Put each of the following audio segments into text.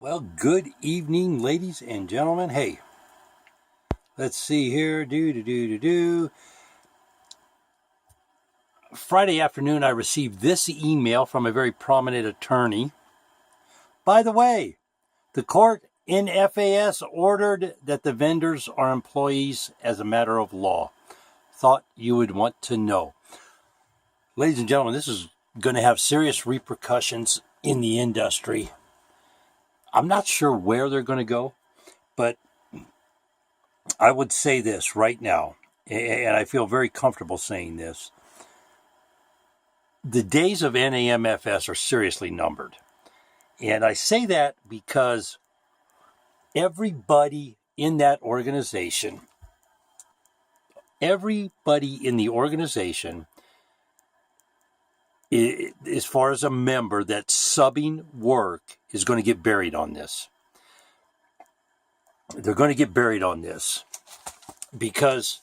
Well, good evening, ladies and gentlemen. Hey, let's see here. Friday afternoon, I received this email from a very prominent attorney. By the way, the court in FAS ordered that the vendors are employees as a matter of law. Thought you would want to know. Ladies and gentlemen, this is going to have serious repercussions in the industry. I'm not sure where they're going to go, but I would say this right now, and I feel very comfortable saying this. The days of NAMFS are seriously numbered. And I say that because everybody in that organization, as far as a member that's subbing work, is going to get buried on this. They're going to get buried on this because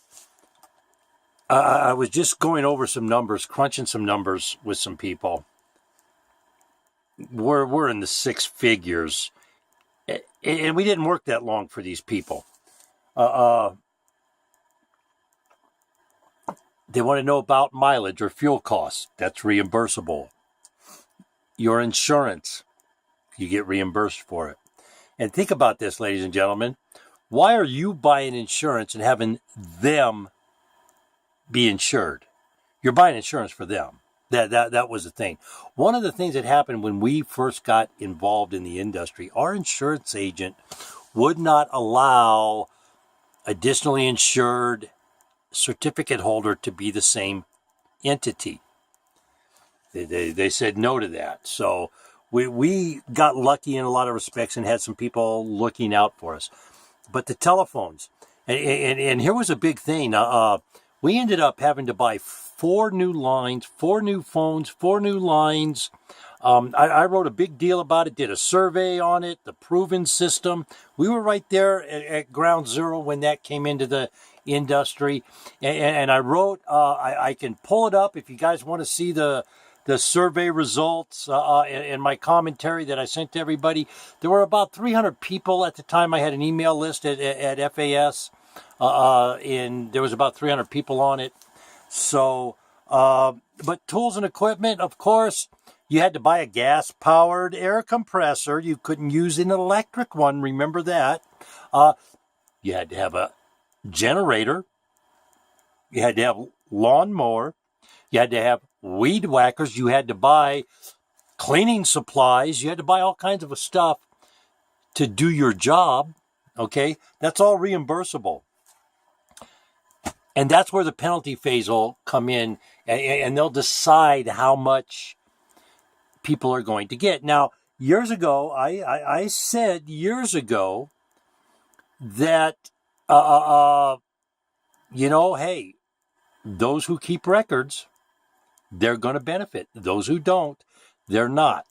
I was just going over some numbers, crunching some numbers with some people. We're in the six figures, and we didn't work that long for these people. They want to know about mileage or fuel costs. That's reimbursable. Your insurance, you get reimbursed for it. And think about this, ladies and gentlemen. Why are you buying insurance and having them be insured? You're buying insurance for them. That was the thing. One of the things that happened when we first got involved in the industry, our insurance agent would not allow additionally insured certificate holder to be the same entity. They said no to that. So we got lucky in a lot of respects and had some people looking out for us. But the telephones, and here was a big thing. We ended up having to buy 4 new lines, 4 new phones, 4 new lines. I wrote a big deal about it, did a survey on it, the proven system. We were right there at ground zero when that came into the industry. And I wrote, I can pull it up if you guys want to see the survey results and my commentary that I sent to everybody. There were about 300 people at the time. I had an email list at FAS, and there was about 300 people on it. So, but tools and equipment, of course, you had to buy a gas-powered air compressor. You couldn't use an electric one. Remember that. You had to have a generator. You had to have lawnmower. You had to have weed whackers. You had to buy cleaning supplies. You had to buy all kinds of stuff to do your job. Okay, that's all reimbursable. And that's where the penalty phase will come in, and they'll decide how much people are going to get. Now, years ago, I said years ago that, hey, those who keep records, they're going to benefit. Those who don't, they're not.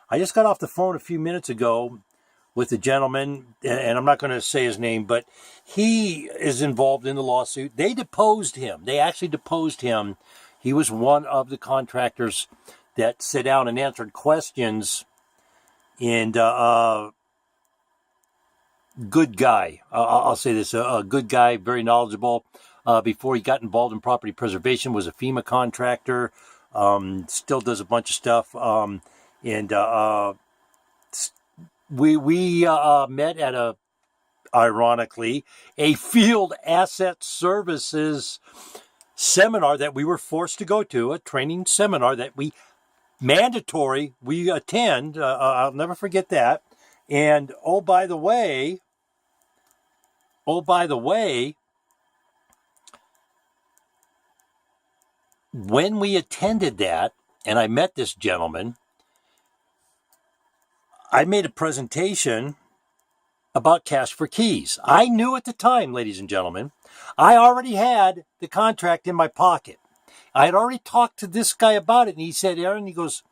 I just got off the phone a few minutes ago with a gentleman, and I'm not going to say his name, but he is involved in the lawsuit. They deposed him. They actually deposed him. He was one of the contractors that sat down and answered questions, and good guy. I'll say this, a good guy, very knowledgeable. Before he got involved in property preservation, was a FEMA contractor, still does a bunch of stuff, and we met at ironically, a field asset services seminar that we were forced to go to, a training seminar that we attend. I'll never forget that. And oh, by the way, when we attended that, and I met this gentleman, I made a presentation about cash for keys. I knew at the time, ladies and gentlemen, I already had the contract in my pocket. I had already talked to this guy about it, and he said, Aaron, he goes,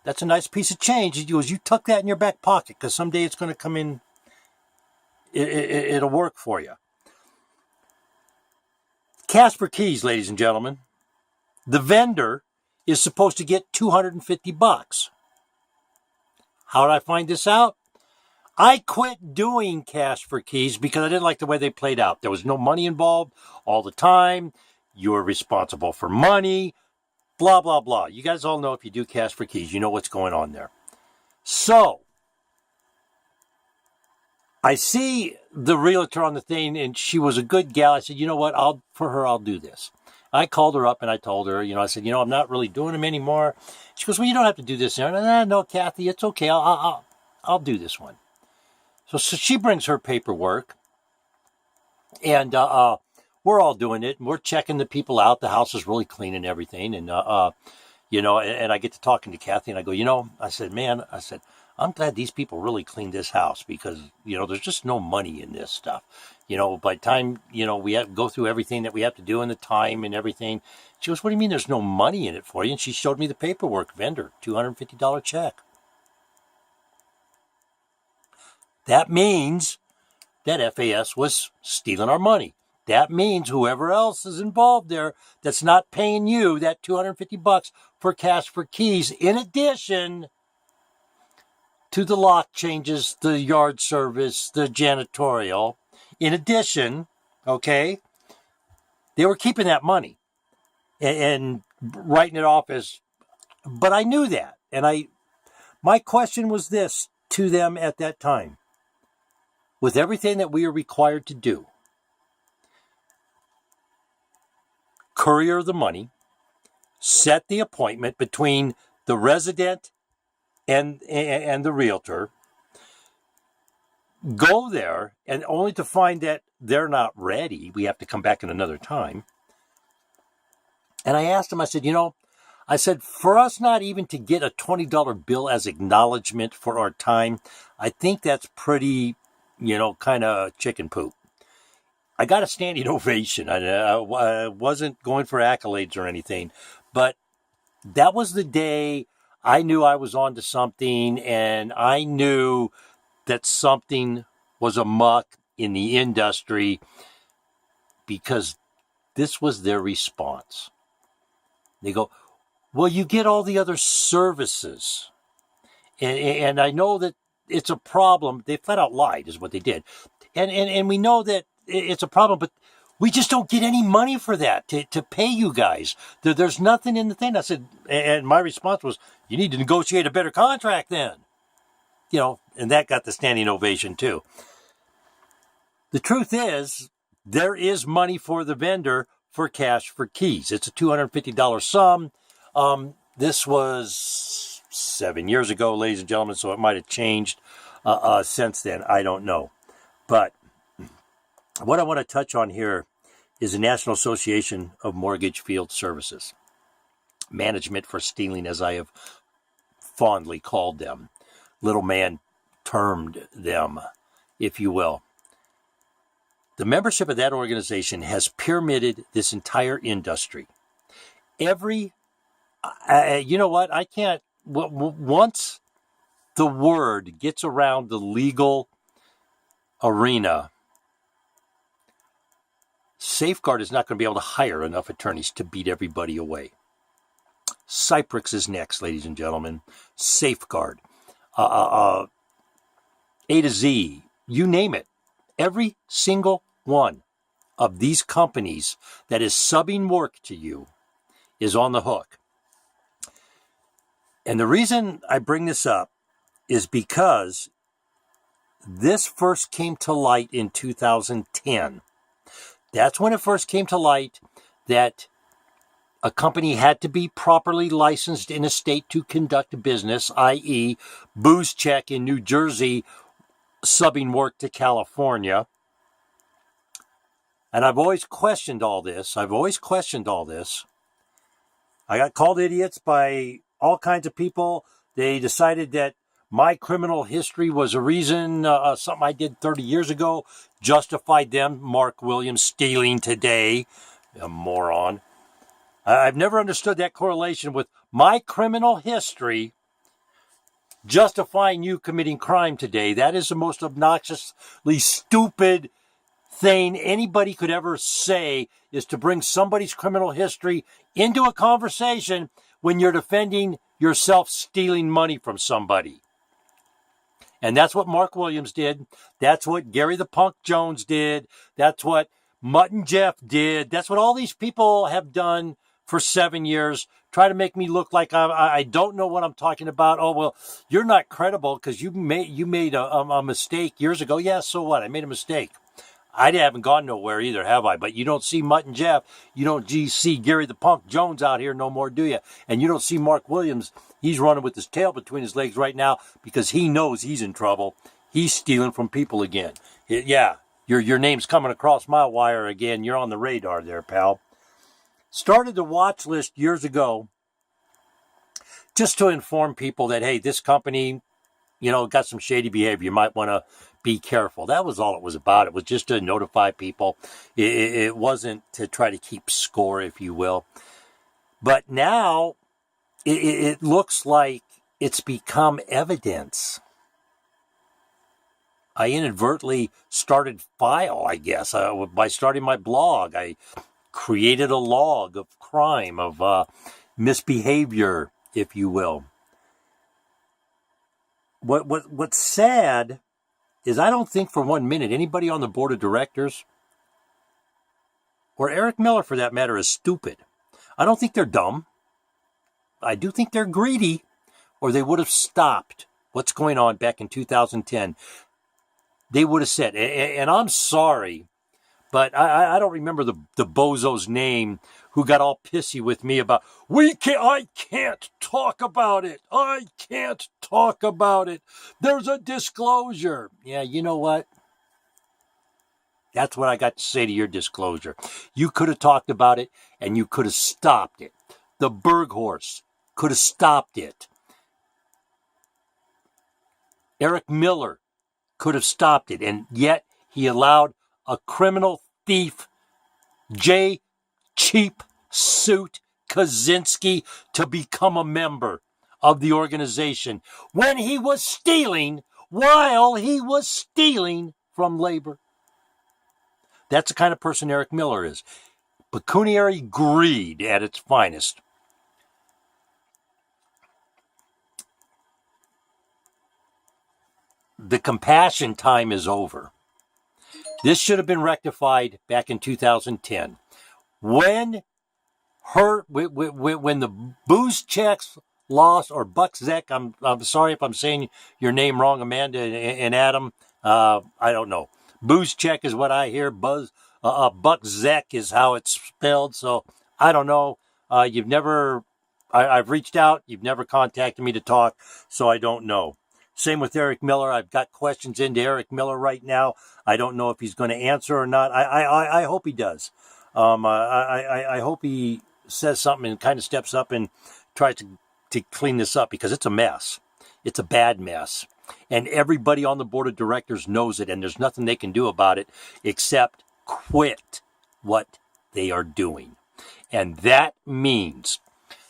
that's a nice piece of change. He goes, you tuck that in your back pocket because someday it's going to come in. It'll work for you. Cash for keys, ladies and gentlemen. The vendor is supposed to get $250. How did I find this out? I quit doing Cash for Keys because I didn't like the way they played out. There was no money involved all the time. You were responsible for money, blah, blah, blah. You guys all know if you do Cash for Keys, you know what's going on there. So I see the realtor on the thing, and she was a good gal. I said, you know what? I'll do this. I called her up and I told her, I said, I'm not really doing them anymore. She goes, well, you don't have to do this. No, Kathy, it's okay. I'll do this one. So she brings her paperwork, and we're all doing it, and we're checking the people out. The house is really clean and everything, and and I get to talking to Kathy, and I go, I said, I'm glad these people really cleaned this house because, there's just no money in this stuff. By the time, we have to go through everything that we have to do in the time and everything. She goes, what do you mean there's no money in it for you? And she showed me the paperwork, vendor, $250 check. That means that FAS was stealing our money. That means whoever else is involved there that's not paying you that $250 for Cash for Keys, in addition to the lock changes, the yard service, the janitorial, in addition, okay, they were keeping that money and writing it off as, but I knew that. And my question was this to them at that time. With everything that we are required to do, courier the money, set the appointment between the resident and the realtor, go there, and only to find that they're not ready. We have to come back in another time. And I asked him, I said, for us not even to get a $20 bill as acknowledgement for our time, I think that's pretty, kind of chicken poop. I got a standing ovation. I wasn't going for accolades or anything, but that was the day I knew I was onto something, and I knew that something was amok in the industry because this was their response. They go, well, you get all the other services. And I know that it's a problem. They flat out lied is what they did. And we know that it's a problem, but we just don't get any money for that to pay you guys. There's nothing in the thing. I said, and my response was, you need to negotiate a better contract then. And that got the standing ovation too. The truth is, there is money for the vendor for Cash for Keys. It's a $250 sum. This was 7 years ago, ladies and gentlemen, so it might have changed since then. I don't know. But what I want to touch on here is the National Association of Mortgage Field Services. Management for stealing, as I have fondly called them. Little man termed them, if you will. The membership of that organization has pyramided this entire industry. You know what? I can't, once the word gets around the legal arena, Safeguard is not going to be able to hire enough attorneys to beat everybody away. Cyprix is next, ladies and gentlemen. Safeguard. A to Z, you name it. Every single one of these companies that is subbing work to you is on the hook. And the reason I bring this up is because this first came to light in 2010. That's when it first came to light that a company had to be properly licensed in a state to conduct business, i.e. Booze Check in New Jersey, subbing work to California. And I've always questioned all this. I got called idiots by all kinds of people. They decided that my criminal history was a reason, something I did 30 years ago, justified them, Mark Williams, stealing today. A moron. I've never understood that correlation with my criminal history justifying you committing crime today. That is the most obnoxiously stupid thing anybody could ever say, is to bring somebody's criminal history into a conversation when you're defending yourself stealing money from somebody. And that's what Mark Williams did. That's what Gary the Punk Jones did. That's what Mutt Jeff did. That's what all these people have done for 7 years. Try to make me look like I don't know what I'm talking about. Oh, well, you're not credible because you made a mistake years ago. Yeah, so what? I made a mistake. I haven't gone nowhere either, have I? But you don't see Mutt and Jeff. You don't see Gary the Punk Jones out here no more, do you? And you don't see Mark Williams. He's running with his tail between his legs right now because he knows he's in trouble. He's stealing from people again. Yeah, your name's coming across my wire again. You're on the radar there, pal. Started the watch list years ago just to inform people that, hey, this company, got some shady behavior. You might want to be careful. That was all it was about. It was just to notify people. It wasn't to try to keep score, if you will. But now it looks like it's become evidence. I inadvertently started file, I guess, by starting my blog. I created a log of crime, of misbehavior, if you will. What's sad is I don't think for 1 minute anybody on the board of directors, or Eric Miller for that matter, is stupid. I don't think they're dumb. I do think they're greedy, or they would have stopped what's going on back in 2010. They would have said, and I'm sorry, but I don't remember the bozo's name who got all pissy with me about, I can't talk about it. I can't talk about it. There's a disclosure. Yeah, you know what? That's what I got to say to your disclosure. You could have talked about it and you could have stopped it. The Berghorst could have stopped it. Eric Miller could have stopped it, and yet he allowed a criminal thief, Jay Cheap Suit Kaczynski, to become a member of the organization when he was stealing, while he was stealing from labor. That's the kind of person Eric Miller is. Pecuniary greed at its finest. The compassion time is over. This should have been rectified back in 2010. When the booze checks lost, or Buczek, I'm sorry if I'm saying your name wrong, Amanda and Adam. I don't know. Buzchek is what I hear. Buczek is how it's spelled. So I don't know. I've reached out. You've never contacted me to talk, so I don't know. Same with Eric Miller. I've got questions into Eric Miller right now. I don't know if he's going to answer or not. I hope he does. I hope he says something and kind of steps up and tries to clean this up, because it's a mess. It's a bad mess. And everybody on the board of directors knows it, and there's nothing they can do about it except quit what they are doing. And that means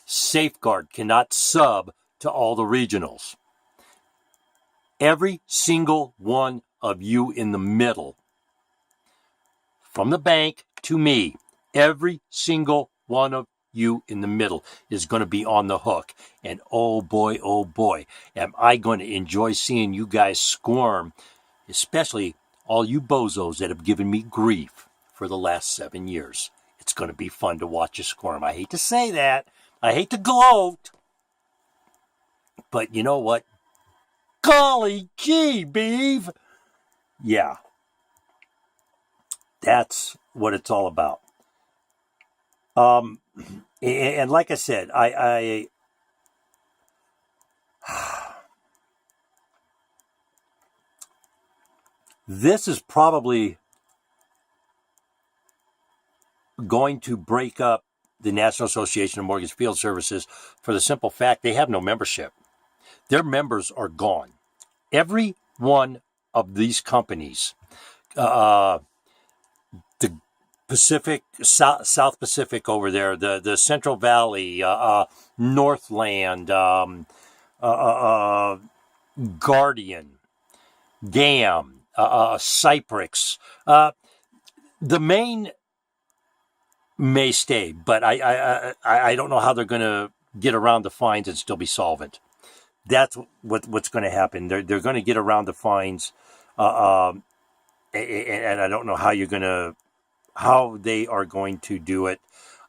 Safeguard cannot sub to all the regionals. Every single one of you in the middle, from the bank to me, every single one of you in the middle is going to be on the hook. And oh boy, am I going to enjoy seeing you guys squirm, especially all you bozos that have given me grief for the last 7 years. It's going to be fun to watch you squirm. I hate to say that. I hate to gloat. But you know what? Golly gee, beeve. Yeah. That's what it's all about. And like I said, this is probably going to break up the National Association of Mortgage Field Services for the simple fact they have no membership. Their members are gone. Every one of these companies, the Pacific, South Pacific over there, the Central Valley, Northland, Guardian, GAM, Cyprix, the main may stay, but I don't know how they're going to get around the fines and still be solvent. That's what's going to happen. They're going to get around the fines, and I don't know how they are going to do it.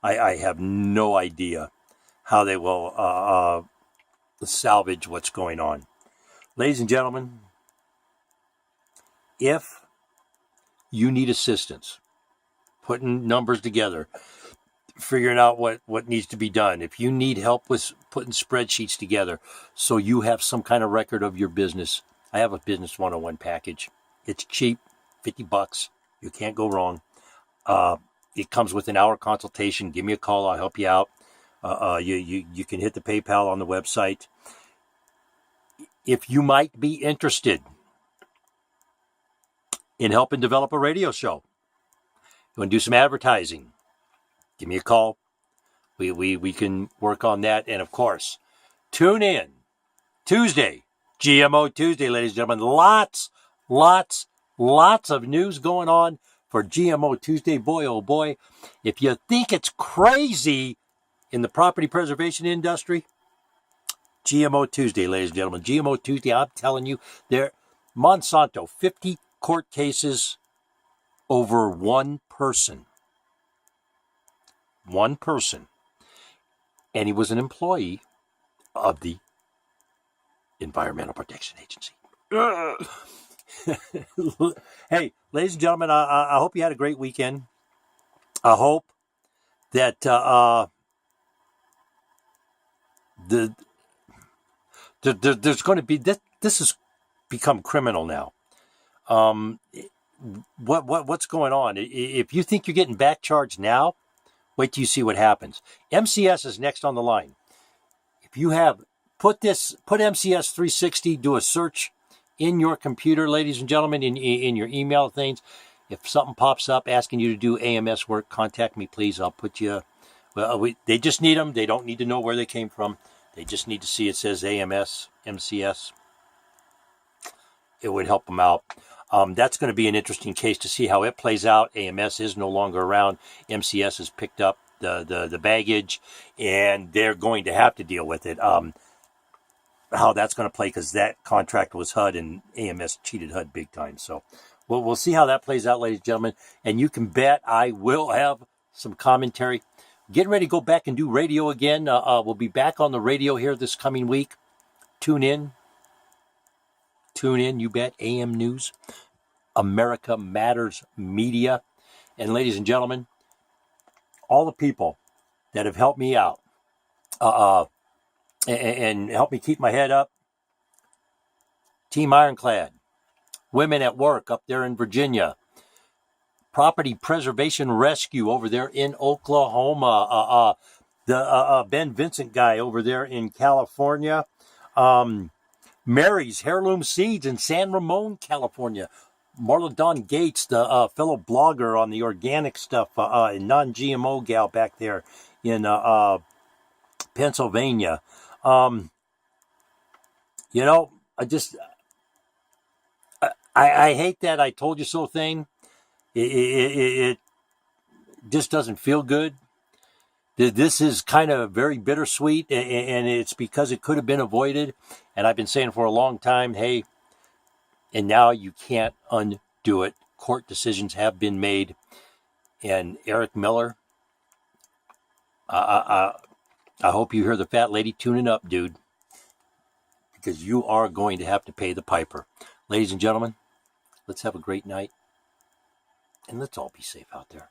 I have no idea how they will salvage what's going on. Ladies and gentlemen, if you need assistance putting numbers together, figuring out what needs to be done, if you need help with putting spreadsheets together so you have some kind of record of your business, I have a Business 101 package. It's cheap, $50. You can't go wrong. It comes with an hour consultation. Give me a call. I'll help you out. You can hit the PayPal on the website. If you might be interested in helping develop a radio show, you want to do some advertising, give me a call. We can work on that. And of course, tune in Tuesday, GMO Tuesday, ladies and gentlemen. Lots of news going on for GMO Tuesday. Boy, oh boy, if you think it's crazy in the property preservation industry, GMO Tuesday, ladies and gentlemen. GMO Tuesday, I'm telling you, Monsanto, 50 court cases over one person. One person. And he was an employee of the Environmental Protection Agency. Hey, ladies and gentlemen, I hope you had a great weekend. I hope that there's going to be this has become criminal now. What's going on? If you think you're getting back charged now, wait till you see what happens. MCS is next on the line. If you have put MCS 360, do a search in your computer, ladies and gentlemen, in your email things. If something pops up asking you to do AMS work, contact me, please. I'll put you. Well, they just need them. They don't need to know where they came from. They just need to see it says AMS, MCS. It would help them out. That's going to be an interesting case to see how it plays out. AMS is no longer around. MCS has picked up the baggage, and they're going to have to deal with it. How that's going to play, because that contract was HUD, and AMS cheated HUD big time. So we'll see how that plays out, ladies and gentlemen. And you can bet I will have some commentary. Getting ready to go back and do radio again. We'll be back on the radio here this coming week. Tune in, you bet. AM News, America Matters Media. And ladies and gentlemen, all the people that have helped me out and helped me keep my head up. Team Ironclad, Women at Work up there in Virginia, Property Preservation Rescue over there in Oklahoma, the Ben Vincent guy over there in California, Mary's Heirloom Seeds in San Ramon, California, Marla Dawn Gates, the fellow blogger on the organic stuff, and non-GMO gal back there in Pennsylvania. I hate that I told you so thing. It just doesn't feel good. This is kind of very bittersweet, and it's because it could have been avoided. And I've been saying for a long time, hey, and now you can't undo it. Court decisions have been made. And Eric Miller, I hope you hear the fat lady tuning up, dude, because you are going to have to pay the piper. Ladies and gentlemen, let's have a great night, and let's all be safe out there.